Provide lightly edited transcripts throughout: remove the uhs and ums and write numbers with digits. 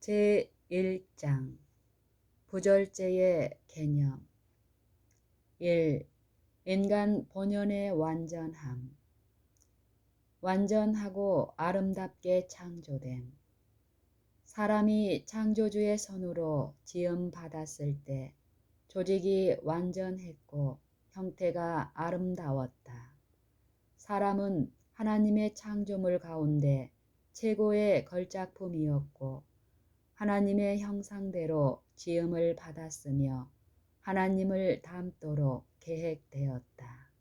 제1장 부절제의 개념 1. 인간 본연의 완전함. 완전하고 아름답게 창조됨. 사람이 창조주의 손으로 지음 받았을 때 조직이 완전했고 형태가 아름다웠다. 사람은 하나님의 창조물 가운데 최고의 걸작품이었고 하나님의 형상대로 지음을 받았으며 하나님을 닮도록 계획되었다.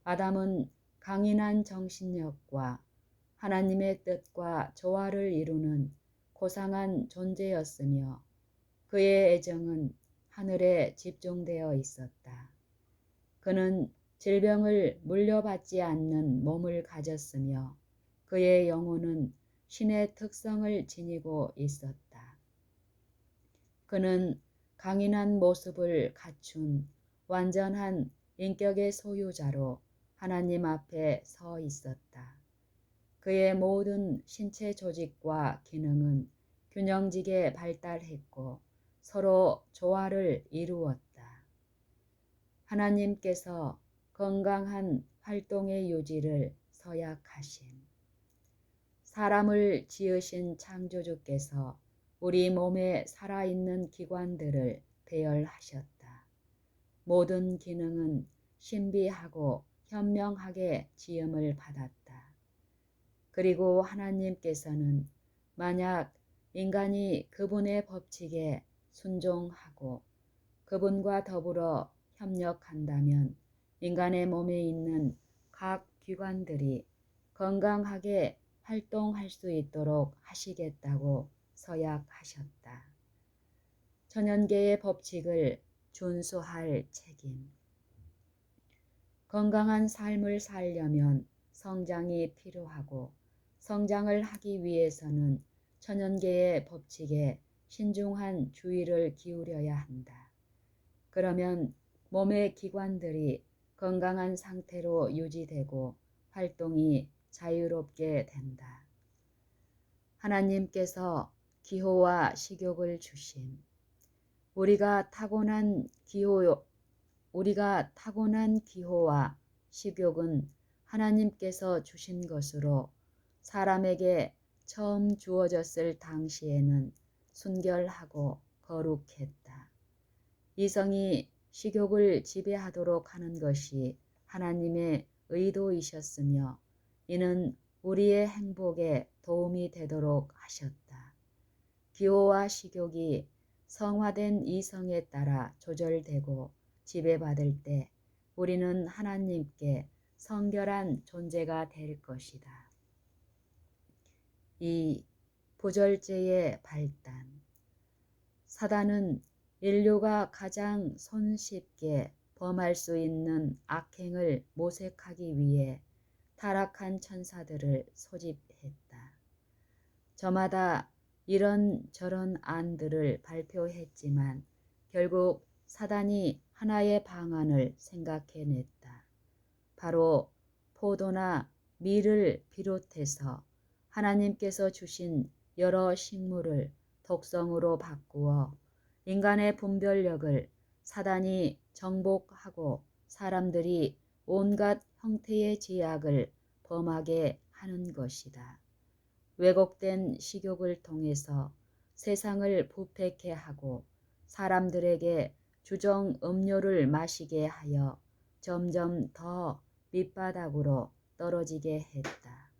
아담은 강인한 정신력과 하나님의 뜻과 조화를 이루는 고상한 존재였으며 그의 애정은 하늘에 집중되어 있었다. 그는 질병을 물려받지 않는 몸을 가졌으며 그의 영혼은 신의 특성을 지니고 있었다. 그는 강인한 모습을 갖춘 완전한 인격의 소유자로 하나님 앞에 서 있었다. 그의 모든 신체 조직과 기능은 균형지게 발달했고 서로 조화를 이루었다. 하나님께서 건강한 활동의 유지를 서약하신 사람을 지으신 창조주께서 우리 몸에 살아있는 기관들을 배열하셨다. 모든 기능은 신비하고 현명하게 지음을 받았다. 그리고 하나님께서는 만약 인간이 그분의 법칙에 순종하고 그분과 더불어 협력한다면 인간의 몸에 있는 각 기관들이 건강하게 활동할 수 있도록 하시겠다고 서약하셨다. 천연계의 법칙을 준수할 책임. 건강한 삶을 살려면 성장이 필요하고 성장을 하기 위해서는 천연계의 법칙에 신중한 주의를 기울여야 한다. 그러면 몸의 기관들이 건강한 상태로 유지되고 활동이 자유롭게 된다. 하나님께서 기호와 식욕을 주심. 우리가 타고난 기호와 식욕은 하나님께서 주신 것으로 사람에게 처음 주어졌을 당시에는 순결하고 거룩했다. 이성이 식욕을 지배하도록 하는 것이 하나님의 의도이셨으며 이는 우리의 행복에 도움이 되도록 하셨다. 기호와 식욕이 성화된 이성에 따라 조절되고 지배받을 때 우리는 하나님께 성결한 존재가 될 것이다. 2. 부절제의 발단. 사단은 인류가 가장 손쉽게 범할 수 있는 악행을 모색하기 위해 타락한 천사들을 소집했다. 저마다 이런저런 안들을 발표했지만 결국 사단이 하나의 방안을 생각해냈다. 바로 포도나 밀을 비롯해서 하나님께서 주신 여러 식물을 독성으로 바꾸어 인간의 분별력을 사단이 정복하고 사람들이 온갖 형태의 죄악을 범하게 하는 것이다. 왜곡된 식욕을 통해서 세상을 부패케 하고 사람들에게 주정 음료를 마시게 하여 점점 더 밑바닥으로 떨어지게 했다.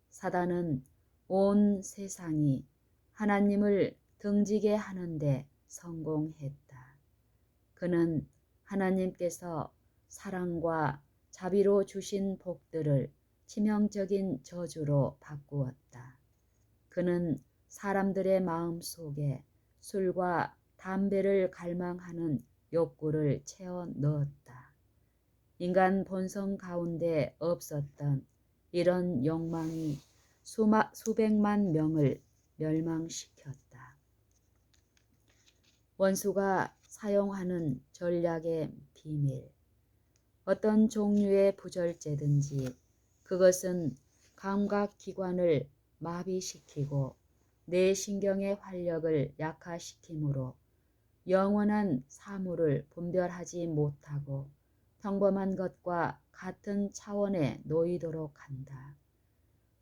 사단은 온 세상이 하나님을 등지게 하는데 성공했다. 그는 하나님께서 사랑과 자비로 주신 복들을 치명적인 저주로 바꾸었다. 그는 사람들의 마음 속에 술과 담배를 갈망하는 욕구를 채워 넣었다. 인간 본성 가운데 없었던 이런 욕망이 수백만 명을 멸망시켰다. 원수가 사용하는 전략의 비밀. 어떤 종류의 부절제든지 그것은 감각기관을 마비시키고 내 신경의 활력을 약화시키므로 영원한 사물을 분별하지 못하고 평범한 것과 같은 차원에 놓이도록 한다.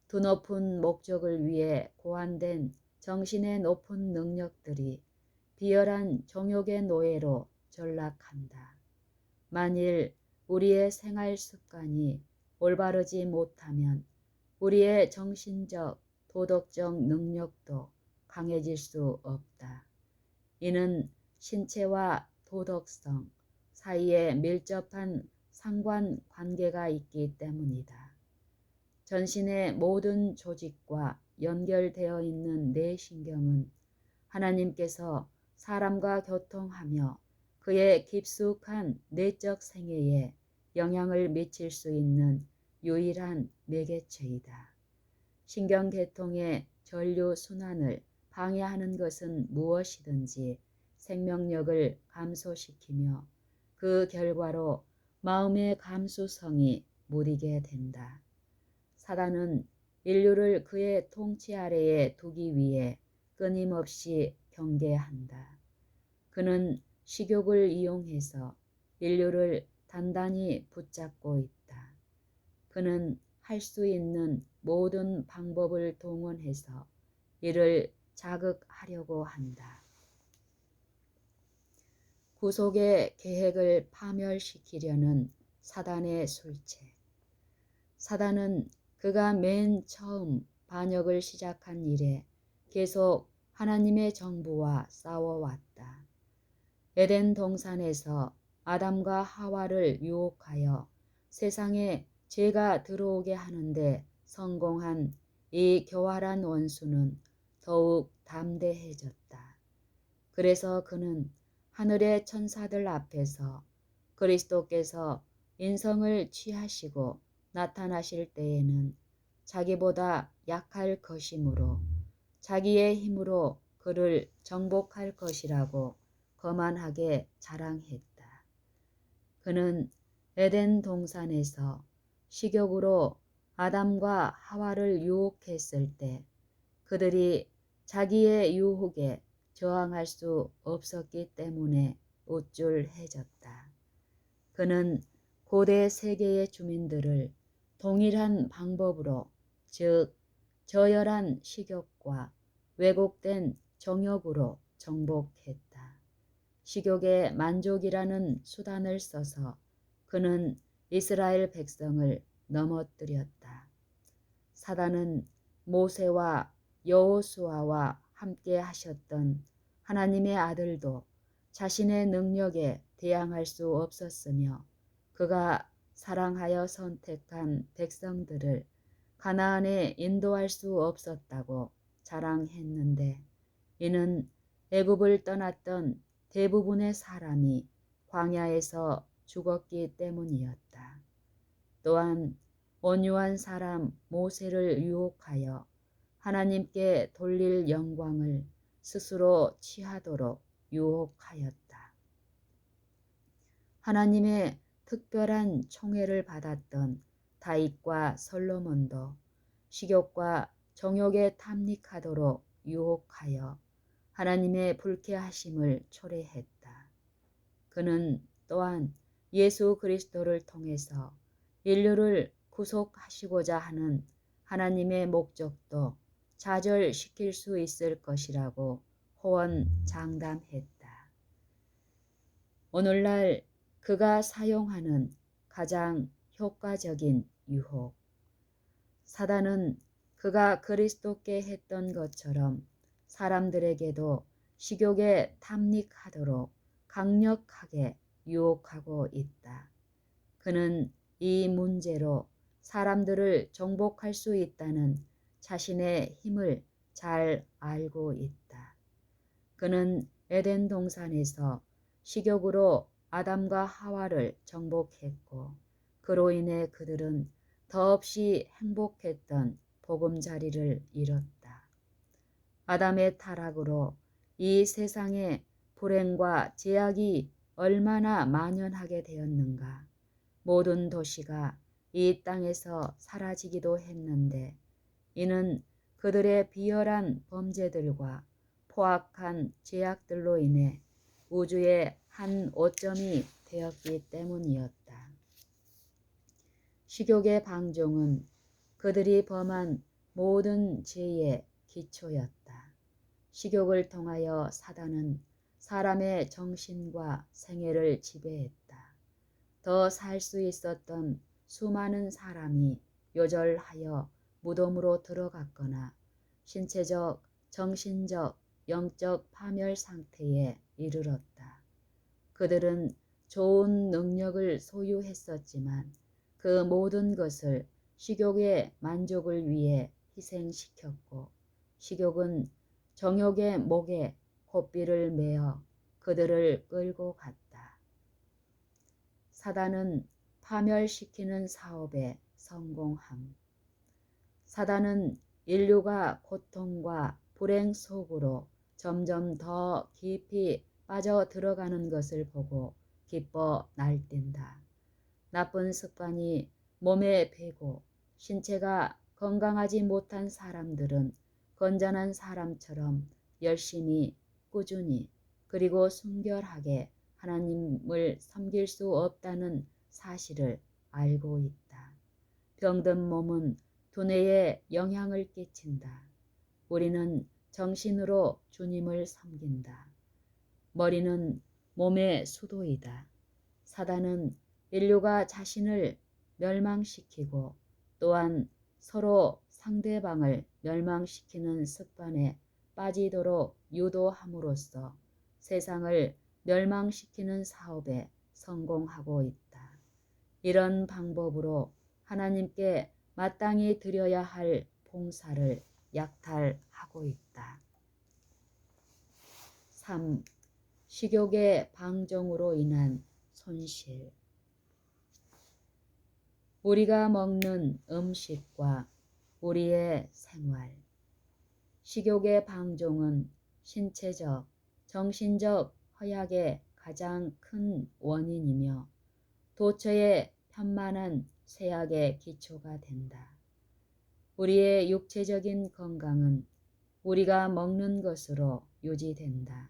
두 높은 목적을 위해 고안된 정신의 높은 능력들이 비열한 정욕의 노예로 전락한다. 만일 우리의 생활 습관이 올바르지 못하면 우리의 정신적, 도덕적 능력도 강해질 수 없다. 이는 신체와 도덕성 사이에 밀접한 상관관계가 있기 때문이다. 전신의 모든 조직과 연결되어 있는 뇌신경은 하나님께서 사람과 교통하며 그의 깊숙한 내적 생애에 영향을 미칠 수 있는 유일한 매개체이다. 신경계통의 전류 순환을 방해하는 것은 무엇이든지 생명력을 감소시키며 그 결과로 마음의 감수성이 무디게 된다. 사단은 인류를 그의 통치 아래에 두기 위해 끊임없이 경계한다. 그는 식욕을 이용해서 인류를 단단히 붙잡고 있다. 그는 할 수 있는 모든 방법을 동원해서 이를 자극하려고 한다. 구속의 계획을 파멸시키려는 사단의 술체. 사단은 그가 맨 처음 반역을 시작한 이래 계속 하나님의 정부와 싸워왔다. 에덴 동산에서 아담과 하와를 유혹하여 세상에 죄가 들어오게 하는데 성공한 이 교활한 원수는 더욱 담대해졌다. 그래서 그는 하늘의 천사들 앞에서 그리스도께서 인성을 취하시고 나타나실 때에는 자기보다 약할 것이므로 자기의 힘으로 그를 정복할 것이라고 거만하게 자랑했다. 그는 에덴 동산에서 식욕으로 아담과 하와를 유혹했을 때 그들이 자기의 유혹에 저항할 수 없었기 때문에 우쭐해졌다. 그는 고대 세계의 주민들을 동일한 방법으로, 즉 저열한 식욕과 왜곡된 정욕으로 정복했다. 식욕의 만족이라는 수단을 써서 그는 이스라엘 백성을 넘어뜨렸다. 사단은 모세와 여호수아와 함께 하셨던 하나님의 아들도 자신의 능력에 대항할 수 없었으며 그가 사랑하여 선택한 백성들을 가나안에 인도할 수 없었다고 자랑했는데 이는 애굽을 떠났던 대부분의 사람이 광야에서 죽었기 때문이었다. 또한 온유한 사람 모세를 유혹하여 하나님께 돌릴 영광을 스스로 취하도록 유혹하였다. 하나님의 특별한 총애를 받았던 다윗과 솔로몬도 식욕과 정욕에 탐닉하도록 유혹하여 하나님의 불쾌하심을 초래했다. 그는 또한 예수 그리스도를 통해서 인류를 구속하시고자 하는 하나님의 목적도 좌절시킬 수 있을 것이라고 호언장담했다. 오늘날 그가 사용하는 가장 효과적인 유혹. 사단은 그가 그리스도께 했던 것처럼 사람들에게도 식욕에 탐닉하도록 강력하게 유혹하고 있다. 그는 이 문제로 사람들을 정복할 수 있다는 자신의 힘을 잘 알고 있다. 그는 에덴 동산에서 식욕으로 아담과 하와를 정복했고 그로 인해 그들은 더없이 행복했던 보금자리를 잃었다. 아담의 타락으로 이 세상에 불행과 제약이 얼마나 만연하게 되었는가. 모든 도시가 이 땅에서 사라지기도 했는데 이는 그들의 비열한 범죄들과 포악한 죄악들로 인해 우주의 한 오점이 되었기 때문이었다. 식욕의 방종은 그들이 범한 모든 죄의 기초였다. 식욕을 통하여 사단은 사람의 정신과 생애를 지배했다. 더 살 수 있었던 수많은 사람이 요절하여 무덤으로 들어갔거나 신체적, 정신적, 영적 파멸 상태에 이르렀다. 그들은 좋은 능력을 소유했었지만 그 모든 것을 식욕의 만족을 위해 희생시켰고 식욕은 정욕의 목에 고삐를 메어 그들을 끌고 갔다. 사단은 파멸시키는 사업에 성공함. 사단은 인류가 고통과 불행 속으로 점점 더 깊이 빠져 들어가는 것을 보고 기뻐 날뛴다. 나쁜 습관이 몸에 배고 신체가 건강하지 못한 사람들은 건전한 사람처럼 열심히 꾸준히 그리고 순결하게 하나님을 섬길 수 없다는 사실을 알고 있다. 병든 몸은 두뇌에 영향을 끼친다. 우리는 정신으로 주님을 섬긴다. 머리는 몸의 수도이다. 사단은 인류가 자신을 멸망시키고 또한 서로 상대방을 멸망시키는 습관에 빠지도록 유도함으로써 세상을 멸망시키는 사업에 성공하고 있다. 이런 방법으로 하나님께 마땅히 드려야 할 봉사를 약탈하고 있다. 3. 식욕의 방종으로 인한 손실. 우리가 먹는 음식과 우리의 생활. 식욕의 방종은 신체적, 정신적 허약의 가장 큰 원인이며 도처의 편만한 쇠약의 기초가 된다. 우리의 육체적인 건강은 우리가 먹는 것으로 유지된다.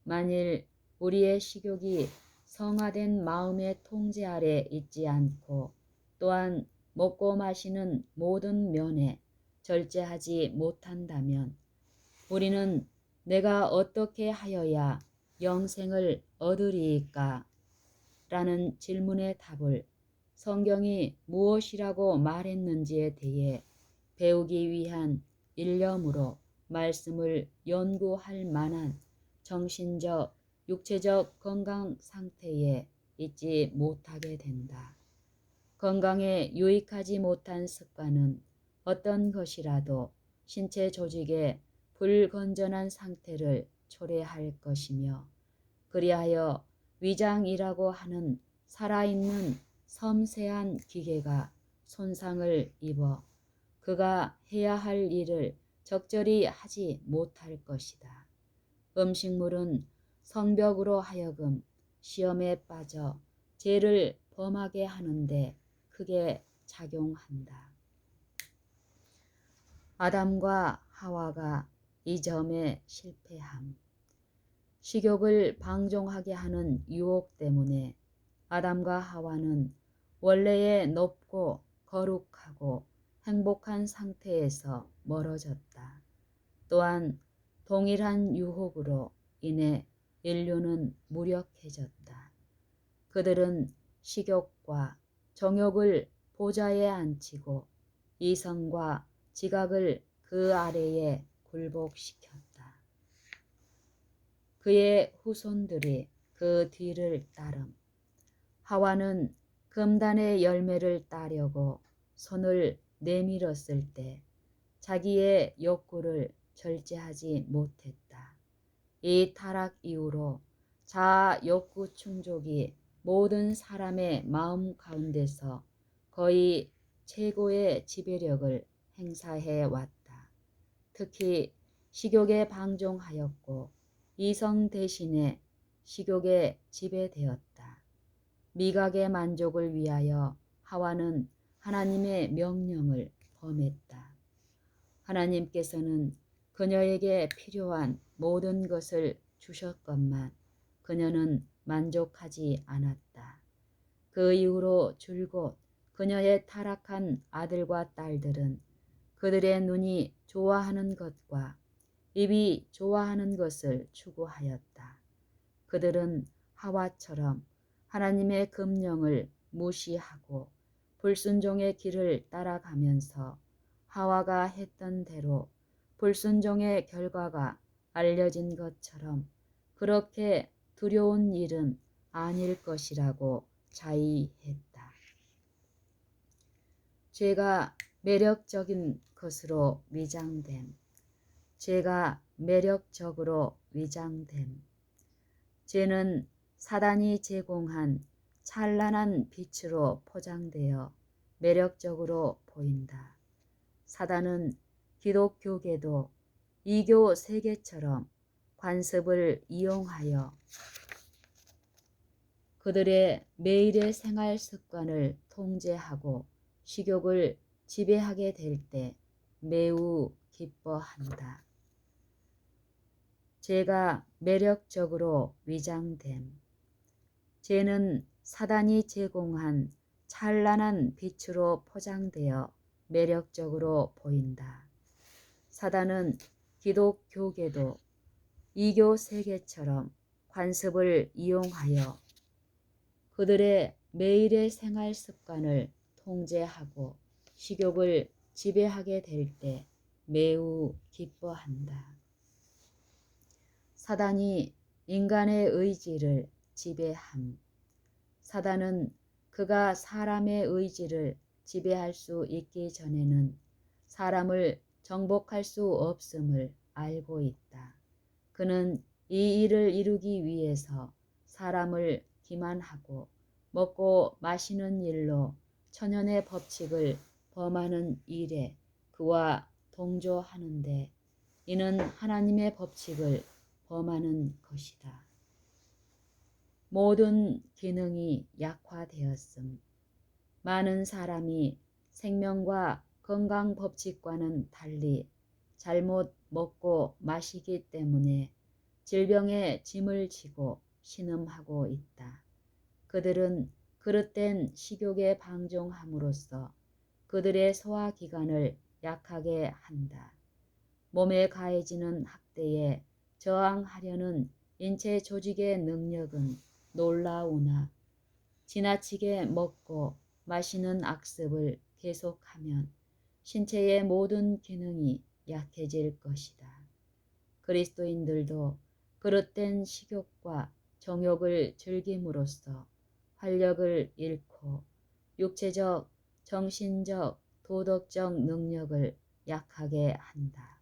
만일 우리의 식욕이 성화된 마음의 통제 아래 있지 않고 또한 먹고 마시는 모든 면에 절제하지 못한다면 우리는 내가 어떻게 하여야 영생을 얻으리이까? 라는 질문의 답을 성경이 무엇이라고 말했는지에 대해 배우기 위한 일념으로 말씀을 연구할 만한 정신적, 육체적 건강 상태에 있지 못하게 된다. 건강에 유익하지 못한 습관은 어떤 것이라도 신체 조직의 불건전한 상태를 초래할 것이며 그리하여 위장이라고 하는 살아있는 섬세한 기계가 손상을 입어 그가 해야 할 일을 적절히 하지 못할 것이다. 음식물은 성벽으로 하여금 시험에 빠져 죄를 범하게 하는데 크게 작용한다. 아담과 하와가 이 점에 실패함. 식욕을 방종하게 하는 유혹 때문에 아담과 하와는 원래의 높고 거룩하고 행복한 상태에서 멀어졌다. 또한 동일한 유혹으로 인해 인류는 무력해졌다. 그들은 식욕과 정욕을 보좌에 앉히고 이성과 지각을 그 아래에 굴복시켰다. 그의 후손들이 그 뒤를 따름. 하와는 금단의 열매를 따려고 손을 내밀었을 때 자기의 욕구를 절제하지 못했다. 이 타락 이후로 자아 욕구 충족이 모든 사람의 마음 가운데서 거의 최고의 지배력을 행사해 왔다. 특히 식욕에 방종하였고 이성 대신에 식욕에 지배되었다. 미각의 만족을 위하여 하와는 하나님의 명령을 범했다. 하나님께서는 그녀에게 필요한 모든 것을 주셨건만 그녀는 만족하지 않았다. 그 이후로 줄곧 그녀의 타락한 아들과 딸들은 그들의 눈이 좋아하는 것과 입이 좋아하는 것을 추구하였다. 그들은 하와처럼 하나님의 금령을 무시하고 불순종의 길을 따라가면서 하와가 했던 대로 불순종의 결과가 알려진 것처럼 그렇게 두려운 일은 아닐 것이라고 자의했다. 죄가 매력적인 것으로 위장됨. 죄가 매력적으로 위장됨. 죄는 사단이 제공한 찬란한 빛으로 포장되어 매력적으로 보인다. 사단은 기독교계도 이교 세계처럼 관습을 이용하여 그들의 매일의 생활 습관을 통제하고 식욕을 지배하게 될 때 매우 기뻐한다. 죄가 매력적으로 위장됨. 죄는 사단이 제공한 찬란한 빛으로 포장되어 매력적으로 보인다. 사단은 기독교계도 이교 세계처럼 관습을 이용하여 그들의 매일의 생활 습관을 통제하고 식욕을 지배하게 될 때 매우 기뻐한다. 사단이 인간의 의지를 지배함. 사단은 그가 사람의 의지를 지배할 수 있기 전에는 사람을 정복할 수 없음을 알고 있다. 그는 이 일을 이루기 위해서 사람을 기만하고 먹고 마시는 일로 천연의 법칙을 범하는 일에 그와 동조하는데 이는 하나님의 법칙을 범하는 것이다. 모든 기능이 약화되었음. 많은 사람이 생명과 건강 법칙과는 달리 잘못 먹고 마시기 때문에 질병의 짐을 지고 신음하고 있다. 그들은 그릇된 식욕에 방종함으로써 그들의 소화기관을 약하게 한다. 몸에 가해지는 학대에 저항하려는 인체 조직의 능력은 놀라우나 지나치게 먹고 마시는 악습을 계속하면 신체의 모든 기능이 약해질 것이다. 그리스도인들도 그릇된 식욕과 정욕을 즐김으로써 활력을 잃고 육체적, 정신적, 도덕적 능력을 약하게 한다.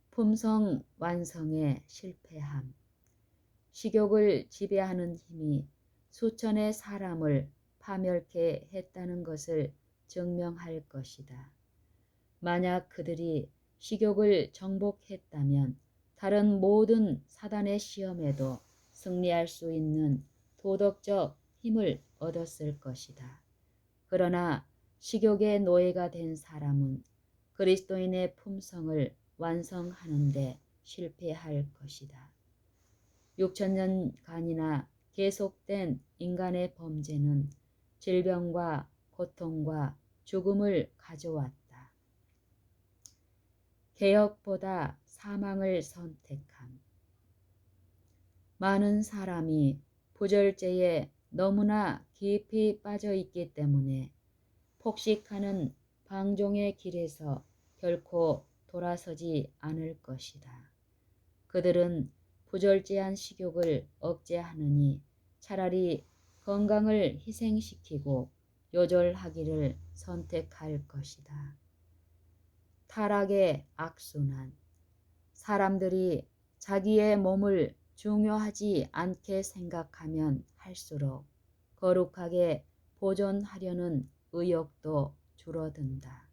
품성 완성에 실패함. 식욕을 지배하는 힘이 수천의 사람을 파멸케 했다는 것을 증명할 것이다. 만약 그들이 식욕을 정복했다면 다른 모든 사단의 시험에도 승리할 수 있는 도덕적 힘을 얻었을 것이다. 그러나 식욕의 노예가 된 사람은 그리스도인의 품성을 완성하는 데 실패할 것이다. 6천년간이나 계속된 인간의 범죄는 질병과 고통과 죽음을 가져왔다. 개혁보다 사망을 선택함. 많은 사람이 부절제에 너무나 깊이 빠져 있기 때문에 폭식하는 방종의 길에서 결코 돌아서지 않을 것이다. 그들은 부절제한 식욕을 억제하느니 차라리 건강을 희생시키고 요절하기를 선택할 것이다. 타락의 악순환. 사람들이 자기의 몸을 중요하지 않게 생각하면 할수록 거룩하게 보존하려는 의욕도 줄어든다.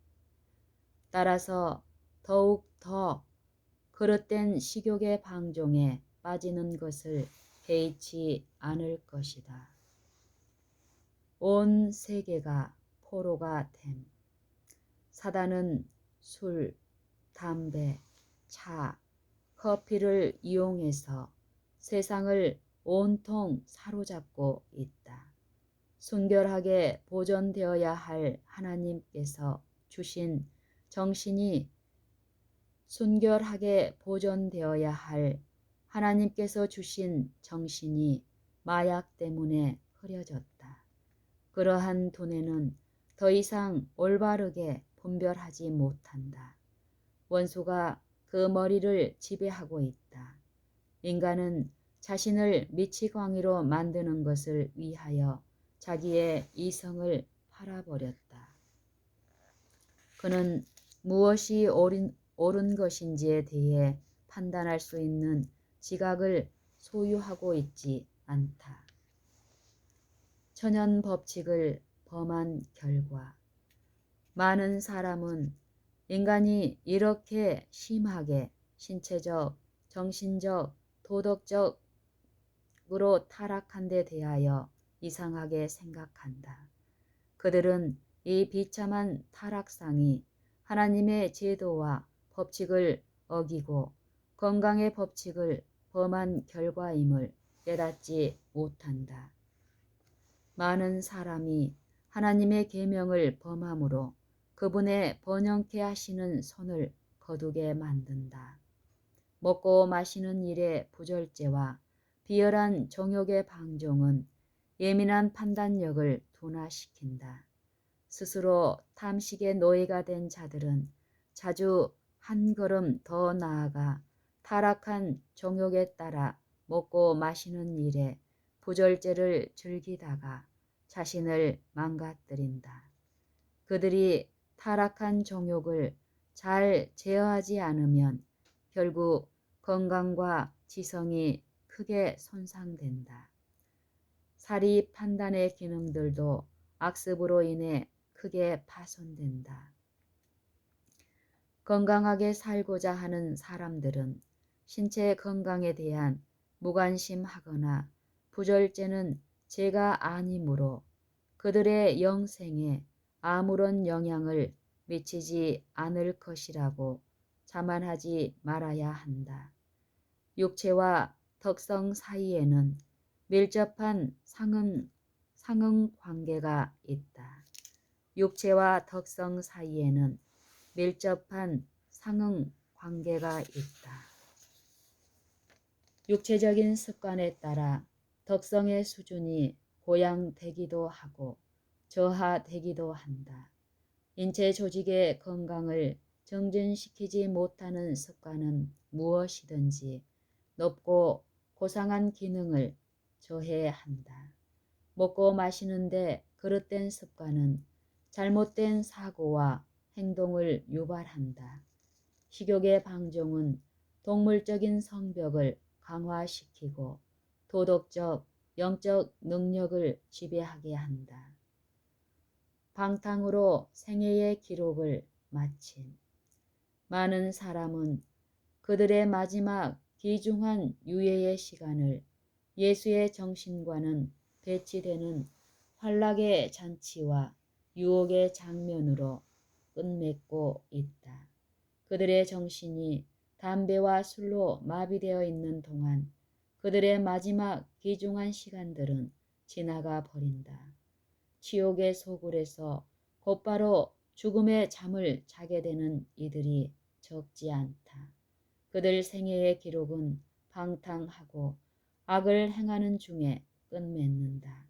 따라서 더욱 더 그릇된 식욕의 방종에 빠지는 것을 개의치 않을 것이다. 온 세계가 포로가 됨. 사단은 술, 담배, 차, 커피를 이용해서 세상을 온통 사로잡고 있다. 순결하게 보존되어야 할 하나님께서 주신 정신이 순결하게 보존되어야 할 하나님께서 주신 정신이 마약 때문에 흐려졌다. 그러한 두뇌는 더 이상 올바르게 분별하지 못한다. 원수가 그 머리를 지배하고 있다. 인간은 자신을 미치광이로 만드는 것을 위하여 자기의 이성을 팔아버렸다. 그는 무엇이 옳은 것인지에 대해 판단할 수 있는 지각을 소유하고 있지 않다. 천연 법칙을 범한 결과 많은 사람은 인간이 이렇게 심하게 신체적, 정신적, 도덕적으로 타락한 데 대하여 이상하게 생각한다. 그들은 이 비참한 타락상이 하나님의 제도와 법칙을 어기고 건강의 법칙을 범한 결과임을 깨닫지 못한다. 많은 사람이 하나님의 계명을 범함으로 그분의 번영케 하시는 손을 거두게 만든다. 먹고 마시는 일의 부절제와 비열한 정욕의 방종은 예민한 판단력을 둔화시킨다. 스스로 탐식의 노예가 된 자들은 자주 한 걸음 더 나아가 타락한 정욕에 따라 먹고 마시는 일에 부절제를 즐기다가 자신을 망가뜨린다. 그들이 타락한 정욕을 잘 제어하지 않으면 결국 건강과 지성이 크게 손상된다. 사리 판단의 기능들도 악습으로 인해 크게 파손된다. 건강하게 살고자 하는 사람들은 신체 건강에 대한 무관심하거나 부절제는 죄가 아니므로 그들의 영생에 아무런 영향을 미치지 않을 것이라고 자만하지 말아야 한다. 육체와 덕성 사이에는 밀접한 상응 관계가 있다. 육체와 덕성 사이에는 밀접한 상응 관계가 있다. 육체적인 습관에 따라 덕성의 수준이 고양되기도 하고 저하되기도 한다. 인체 조직의 건강을 정진시키지 못하는 습관은 무엇이든지 높고 고상한 기능을 저해한다. 먹고 마시는데 그릇된 습관은 잘못된 사고와 행동을 유발한다. 식욕의 방종은 동물적인 성벽을 강화시키고 도덕적, 영적 능력을 지배하게 한다. 방탕으로 생애의 기록을 마친 많은 사람은 그들의 마지막 귀중한 유예의 시간을 예수의 정신과는 배치되는 환락의 잔치와 유혹의 장면으로 끝맺고 있다. 그들의 정신이 담배와 술로 마비되어 있는 동안 그들의 마지막 귀중한 시간들은 지나가 버린다. 지옥의 소굴에서 곧바로 죽음의 잠을 자게 되는 이들이 적지 않다. 그들 생애의 기록은 방탕하고 악을 행하는 중에 끝맺는다.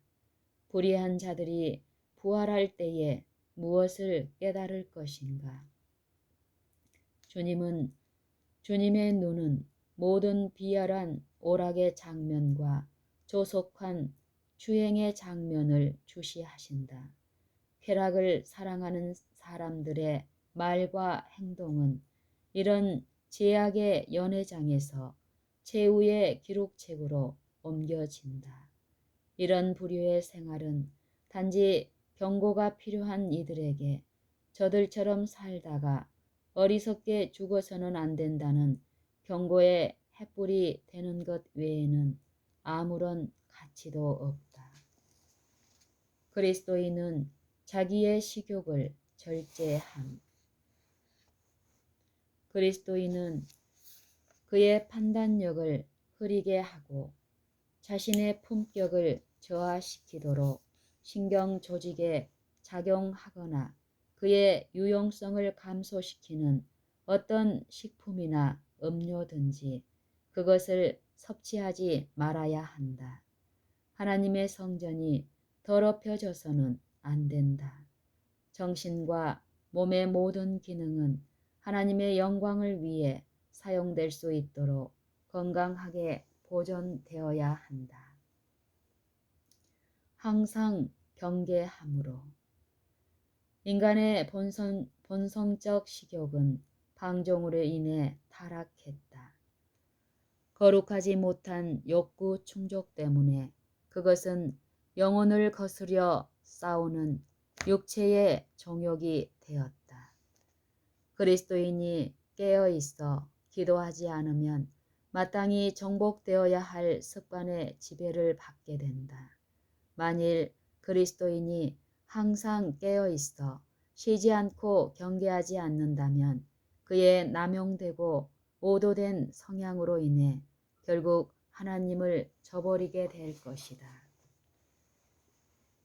불의한 자들이 부활할 때에 무엇을 깨달을 것인가? 주님의 눈은 모든 비열한 오락의 장면과 조속한 주행의 장면을 주시하신다. 쾌락을 사랑하는 사람들의 말과 행동은 이런 제약의 연회장에서 최후의 기록책으로 옮겨진다. 이런 부류의 생활은 단지 경고가 필요한 이들에게 저들처럼 살다가 어리석게 죽어서는 안 된다는 경고의 횃불이 되는 것 외에는 아무런 가치도 없다. 그리스도인은 자기의 식욕을 절제함. 그리스도인은 그의 판단력을 흐리게 하고 자신의 품격을 저하시키도록 신경 조직에 작용하거나 그의 유용성을 감소시키는 어떤 식품이나 음료든지 그것을 섭취하지 말아야 한다. 하나님의 성전이 더럽혀져서는 안 된다. 정신과 몸의 모든 기능은 하나님의 영광을 위해 사용될 수 있도록 건강하게 보존되어야 한다. 항상 경계함으로 인간의 본성적 식욕은 방종으로 인해 타락했다. 거룩하지 못한 욕구 충족 때문에 그것은 영혼을 거스려 싸우는 육체의 정욕이 되었다. 그리스도인이 깨어있어 기도하지 않으면 마땅히 정복되어야 할 습관의 지배를 받게 된다. 만일 그리스도인이 항상 깨어있어 쉬지 않고 경계하지 않는다면 그의 남용되고 오도된 성향으로 인해 결국 하나님을 저버리게 될 것이다.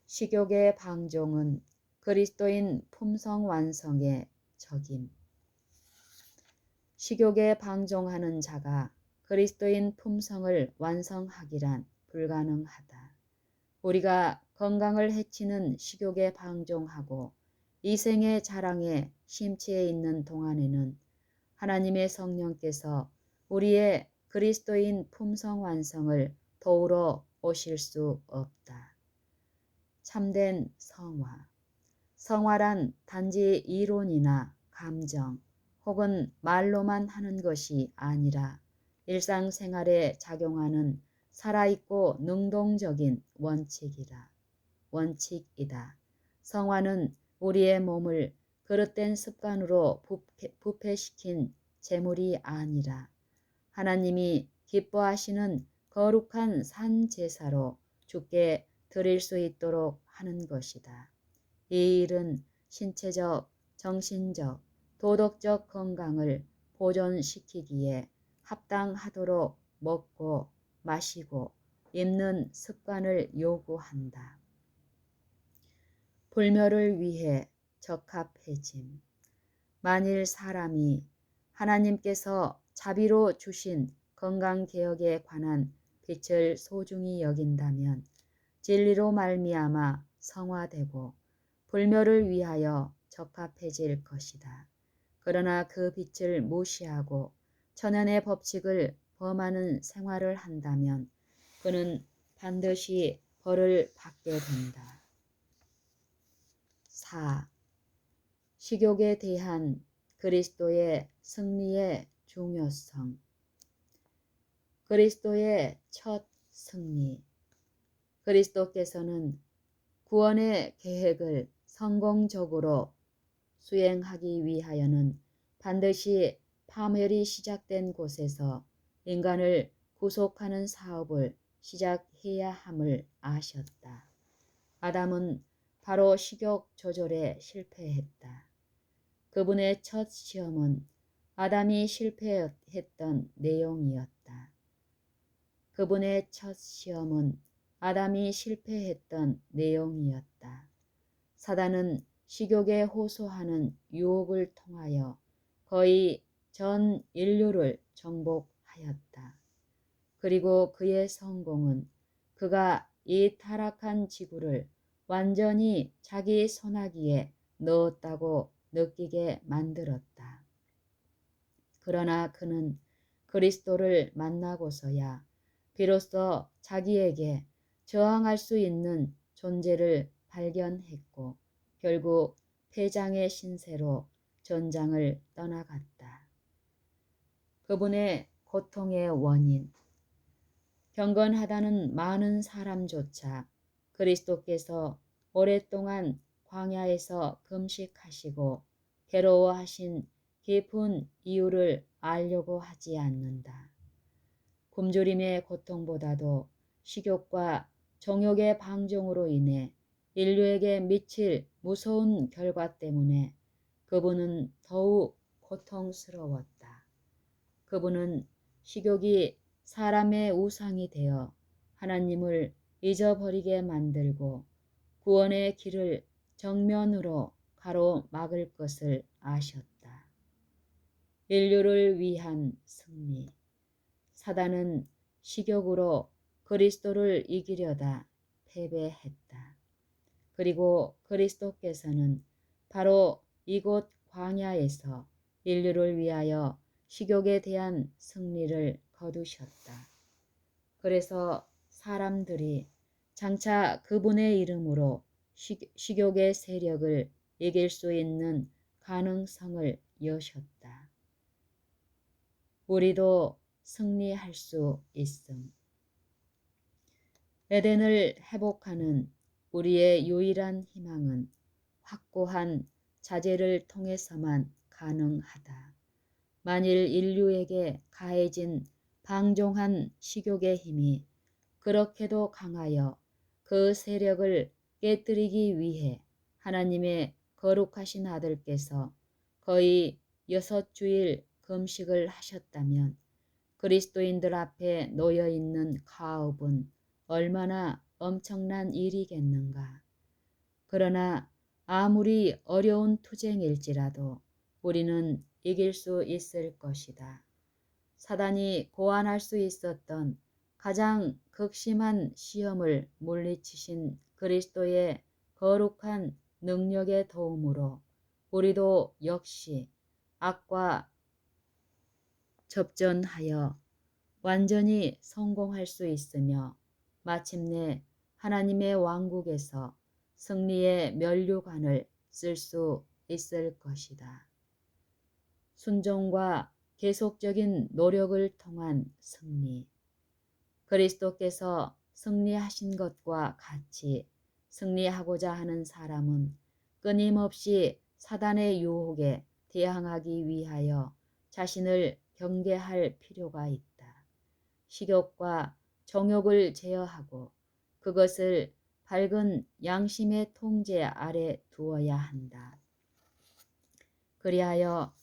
식욕의 방종은 그리스도인 품성 완성의 적임. 식욕에 방종하는 자가 그리스도인 품성을 완성하기란 불가능하다. 우리가 건강을 해치는 식욕에 방종하고 이생의 자랑에 심취해 있는 동안에는 하나님의 성령께서 우리의 그리스도인 품성 완성을 도우러 오실 수 없다. 참된 성화. 성화란 단지 이론이나 감정 혹은 말로만 하는 것이 아니라 일상생활에 작용하는 살아있고 능동적인 원칙이다. 성화는 우리의 몸을 그릇된 습관으로 부패시킨 재물이 아니라 하나님이 기뻐하시는 거룩한 산 제사로 주께 드릴 수 있도록 하는 것이다. 이 일은 신체적, 정신적, 도덕적 건강을 보존시키기에 합당하도록 먹고 마시고 입는 습관을 요구한다. 불멸을 위해 적합해짐. 만일 사람이 하나님께서 자비로 주신 건강개혁에 관한 빛을 소중히 여긴다면 진리로 말미암아 성화되고 불멸을 위하여 적합해질 것이다. 그러나 그 빛을 무시하고 천연의 법칙을 범하는 생활을 한다면 그는 반드시 벌을 받게 된다. 4. 식욕에 대한 그리스도의 승리의 중요성. 그리스도의 첫 승리. 그리스도께서는 구원의 계획을 성공적으로 수행하기 위하여는 반드시 파멸이 시작된 곳에서 인간을 구속하는 사업을 시작해야 함을 아셨다. 아담은 바로 식욕 조절에 실패했다. 그분의 첫 시험은 아담이 실패했던 내용이었다. 그분의 첫 시험은 아담이 실패했던 내용이었다. 사단은 식욕에 호소하는 유혹을 통하여 거의 전 인류를 정복하였다. 그리고 그의 성공은 그가 이 타락한 지구를 완전히 자기 손아귀에 넣었다고 느끼게 만들었다. 그러나 그는 그리스도를 만나고서야 비로소 자기에게 저항할 수 있는 존재를 발견했고 결국 패장의 신세로 전장을 떠나갔다. 그분의 고통의 원인. 경건하다는 많은 사람조차 그리스도께서 오랫동안 광야에서 금식하시고 괴로워하신 깊은 이유를 알려고 하지 않는다. 굶주림의 고통보다도 식욕과 정욕의 방종으로 인해 인류에게 미칠 무서운 결과 때문에 그분은 더욱 고통스러웠다. 그분은 식욕이 사람의 우상이 되어 하나님을 잊어버리게 만들고 구원의 길을 정면으로 가로막을 것을 아셨다. 인류를 위한 승리. 사단은 식욕으로 그리스도를 이기려다 패배했다. 그리고 그리스도께서는 바로 이곳 광야에서 인류를 위하여 식욕에 대한 승리를 거두셨다. 그래서 사람들이 장차 그분의 이름으로 식욕의 세력을 이길 수 있는 가능성을 여셨다. 우리도 승리할 수 있음. 에덴을 회복하는 우리의 유일한 희망은 확고한 자제를 통해서만 가능하다. 만일 인류에게 가해진 방종한 식욕의 힘이 그렇게도 강하여 그 세력을 깨뜨리기 위해 하나님의 거룩하신 아들께서 거의 6주일 금식을 하셨다면 그리스도인들 앞에 놓여있는 가업은 얼마나 엄청난 일이겠는가. 그러나 아무리 어려운 투쟁일지라도 우리는 이길 수 있을 것이다. 사단이 고안할 수 있었던 가장 극심한 시험을 물리치신 그리스도의 거룩한 능력의 도움으로 우리도 역시 악과 접전하여 완전히 성공할 수 있으며 마침내 하나님의 왕국에서 승리의 면류관을 쓸 수 있을 것이다. 순종과 계속적인 노력을 통한 승리. 그리스도께서 승리하신 것과 같이 승리하고자 하는 사람은 끊임없이 사단의 유혹에 대항하기 위하여 자신을 경계할 필요가 있다. 식욕과 정욕을 제어하고 그것을 밝은 양심의 통제 아래 두어야 한다. 그리하여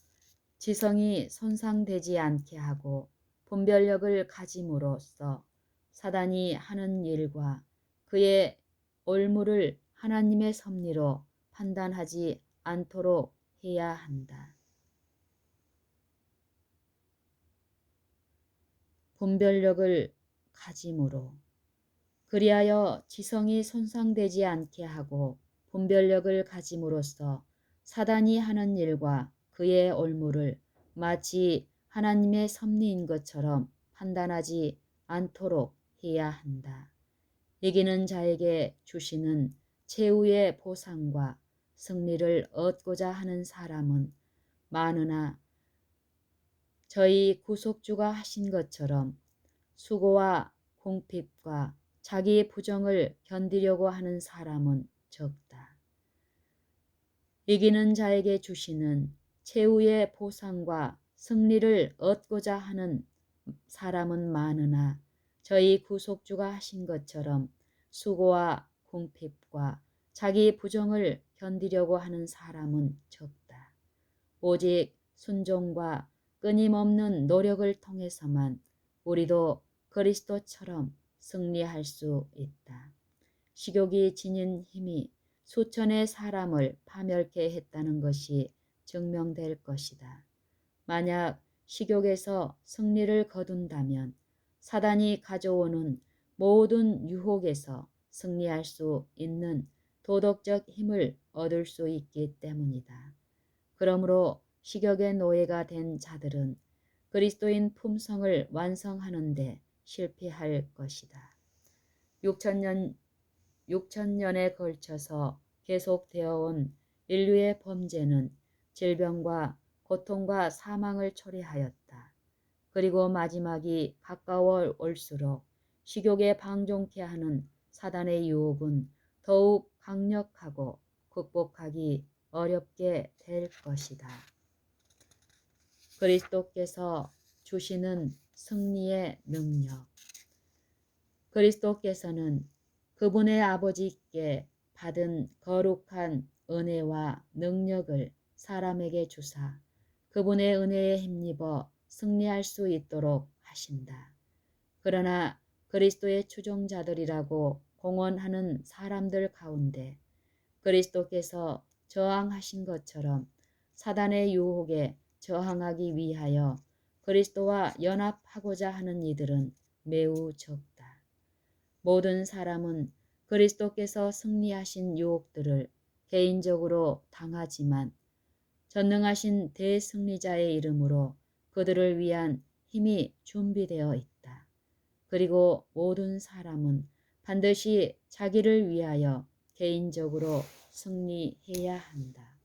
지성이 손상되지 않게 하고 분별력을 가짐으로써 사단이 하는 일과 그의 올무를 하나님의 섭리로 판단하지 않도록 해야 한다. 분별력을 가짐으로 그리하여 지성이 손상되지 않게 하고 분별력을 가짐으로써 사단이 하는 일과 그의 올무를 마치 하나님의 섭리인 것처럼 판단하지 않도록 해야 한다. 이기는 자에게 주시는 최후의 보상과 승리를 얻고자 하는 사람은 많으나 저희 구속주가 하신 것처럼 수고와 궁핍과 자기 부정을 견디려고 하는 사람은 적다. 이기는 자에게 주시는 최후의 보상과 승리를 얻고자 하는 사람은 많으나 저희 구속주가 하신 것처럼 수고와 궁핍과 자기 부정을 견디려고 하는 사람은 적다. 오직 순종과 끊임없는 노력을 통해서만 우리도 그리스도처럼 승리할 수 있다. 식욕이 지닌 힘이 수천의 사람을 파멸케 했다는 것이 증명될 것이다. 만약 식욕에서 승리를 거둔다면 사단이 가져오는 모든 유혹에서 승리할 수 있는 도덕적 힘을 얻을 수 있기 때문이다. 그러므로 식욕의 노예가 된 자들은 그리스도인 품성을 완성하는 데 실패할 것이다. 6천년에 걸쳐서 계속되어 온 인류의 범죄는 질병과 고통과 사망을 초래하였다. 그리고 마지막이 가까워 올수록 식욕에 방종케 하는 사단의 유혹은 더욱 강력하고 극복하기 어렵게 될 것이다. 그리스도께서 주시는 승리의 능력. 그리스도께서는 그분의 아버지께 받은 거룩한 은혜와 능력을 사람에게 주사 그분의 은혜에 힘입어 승리할 수 있도록 하신다. 그러나 그리스도의 추종자들이라고 공언하는 사람들 가운데 그리스도께서 저항하신 것처럼 사단의 유혹에 저항하기 위하여 그리스도와 연합하고자 하는 이들은 매우 적다. 모든 사람은 그리스도께서 승리하신 유혹들을 개인적으로 당하지만 전능하신 대승리자의 이름으로 그들을 위한 힘이 준비되어 있다. 그리고 모든 사람은 반드시 자기를 위하여 개인적으로 승리해야 한다.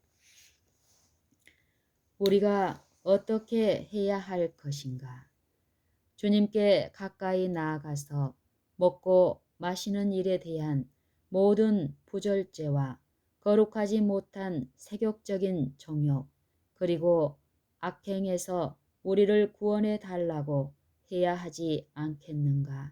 우리가 어떻게 해야 할 것인가? 주님께 가까이 나아가서 먹고 마시는 일에 대한 모든 부절제와 거룩하지 못한 세욕적인 정욕 그리고 악행에서 우리를 구원해 달라고 해야 하지 않겠는가?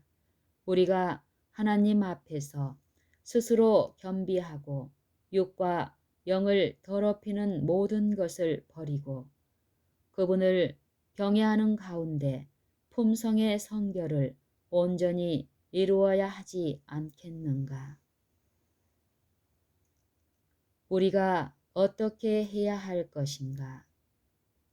우리가 하나님 앞에서 스스로 겸비하고 육과 영을 더럽히는 모든 것을 버리고 그분을 경외하는 가운데 품성의 성결을 온전히 이루어야 하지 않겠는가? 우리가 어떻게 해야 할 것인가?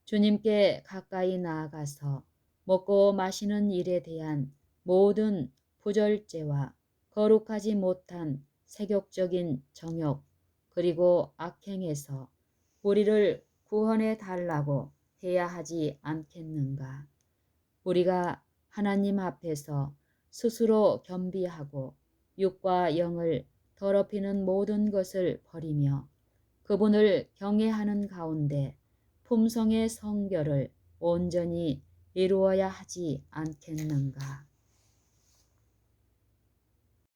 주님께 가까이 나아가서 먹고 마시는 일에 대한 모든 부절제와 거룩하지 못한 세욕적인 정욕 그리고 악행에서 우리를 구원해 달라고 해야 하지 않겠는가? 우리가 하나님 앞에서 스스로 겸비하고 육과 영을 더럽히는 모든 것을 버리며 그분을 경외하는 가운데 품성의 성결을 온전히 이루어야 하지 않겠는가?